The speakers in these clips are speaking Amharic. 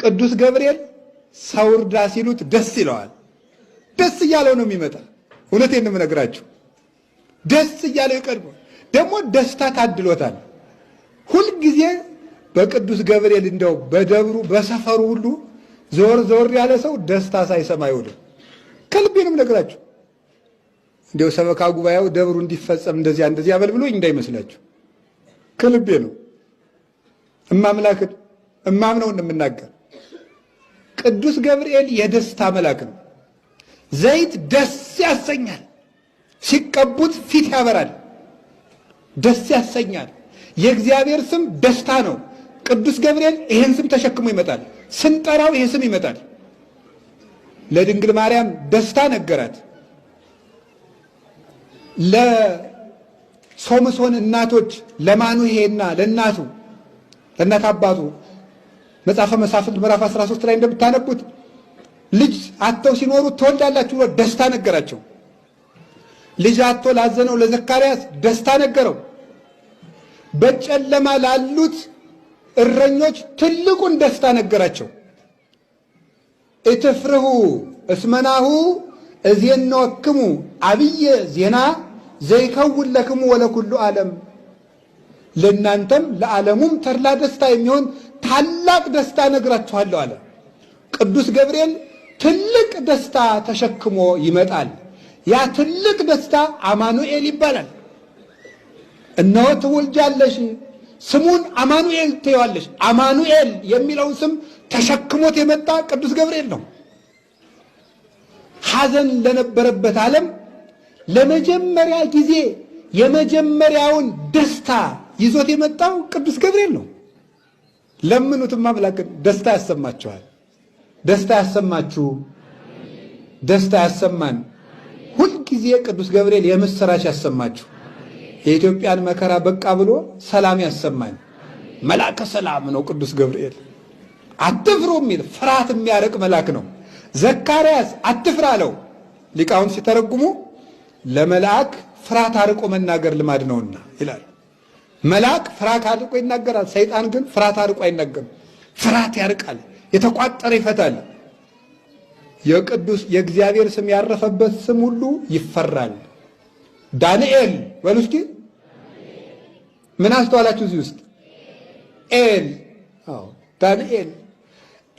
ቅዱስ ገብርኤል ሰው እርዳ ሲሉት ደስ ይለዋል። ደስ እያለው ነው የሚመጣ። እውነቴን ነው የምነግራችሁ። ደስ እያለው ይቀድሞ ደግሞ ደስታ ታድሎታል። ሁልጊዜ በቅዱስ ገብርኤል እንደው በደብሩ በሰፈሩ ሁሉ ዞር ዞር ያለ ሰው ደስታ ሳይሰማ አይውልም። ከልቤ ነው የምነግራችሁ። እንደው ሰበካ ጉባኤው ደብሩ እንዲፈጸም እንደዚያ ያበል ብሎኝ እንዳይመስላችሁ። ከልቤ ነው እማምላክን እማምነው እንደምናገር። ቅዱስ ገብርኤል የደስታ መልአክ ነው። ዘይት ደስ ያሰኛል። ሲቀቡት ፊት ያበራል። ደስ ያሰኛል። የእግዚአብሔር ስም ደስታ ነው። ቅዱስ ገብርኤል ይሄን ስም ተሸክሞ ይመጣል። ስንጠራው ይሄ ስም ይመጣል። ለድንግል ማርያም ደስታ ነገራት። ለሶምሶን እናቶች ለማኑሄና ለእናቱ ለእናት አባቱ መጽሐፈ መሳፍንት ምዕራፍ 13 ላይ እንደምታነቡት ልጅ አጥተው ሲኖሩ ትወልዳላችሁ ብሎ ደስታ ነገራቸው። ልጅ አጥቶ ላዘነው ለዘካርያስ ደስታ ነገረው። በጨለማ ላሉት እረኞች ትልቁን ደስታ ነገራቸው። እትፍርሁ እስመናሁ እዜንወክሙ አብየ ዜና ዘይከውን ለክሙ ወለኩሉ ዓለም። ለእናንተም ለዓለሙም ተድላ ደስታ የሚሆን ታላቅ ደስታ ነግራችኋለሁ አለ። ቅዱስ ገብርኤል ትልቅ ደስታ ተሸክሞ ይመጣል። ያ ትልቅ ደስታ አማኑኤል ይባላል። እነሆ ትወልጃለሽ፣ ስሙን አማኑኤል ትይዋለሽ። አማኑኤል የሚለውን ስም ተሸክሞት የመጣ ቅዱስ ገብርኤል ነው። ሐዘን ለነበረበት ዓለም ለመጀመሪያ ጊዜ የመጀመሪያውን ደስታ ይዞት የመጣው ቅዱስ ገብርኤል ነው። ለምኑትም አምላክን ደስታ ያሰማችኋል። ደስታ ያሰማችሁ፣ ደስታ ያሰማን። ሁልጊዜ ቅዱስ ገብርኤል የምስራች ያሰማችሁ። የኢትዮጵያን መከራ በቃ ብሎ ሰላም ያሰማን። መልአከ ሰላም ነው ቅዱስ ገብርኤል። አትፍሩ የሚል ፍርሃት የሚያርቅ መልአክ ነው። ዘካርያስ አትፍራ አለው። ሊቃውንት ሲተረጉሙ ለመልአክ ፍርሃት አርቆ መናገር ልማድ ነውና ይላል። መልአክ ፍርሃት አርቆ ይናገራል። ሰይጣን ግን ፍርሃት አርቆ አይናገርም። ፍርሃት ያርቃል፣ የተቋጠረ ይፈታል። የእግዚአብሔር ስም ያረፈበት ስም ሁሉ ይፈራል። ዳንኤል በሉ እስኪ። ምን አስተዋላችሁ እዚህ ውስጥ? ኤል። አዎ ዳንኤል።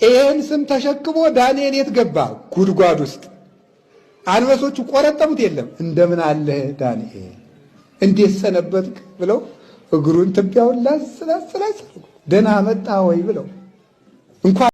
ይህን ስም ተሸክሞ ዳንኤል የት ገባ? ጉድጓድ ውስጥ። አንበሶቹ ቆረጠሙት የለም። እንደምን አለህ ዳንኤል፣ እንዴት ሰነበትክ ብለው እግሩን ትቢያውን ላስ ደህና መጣ ወይ ብለው እንኳን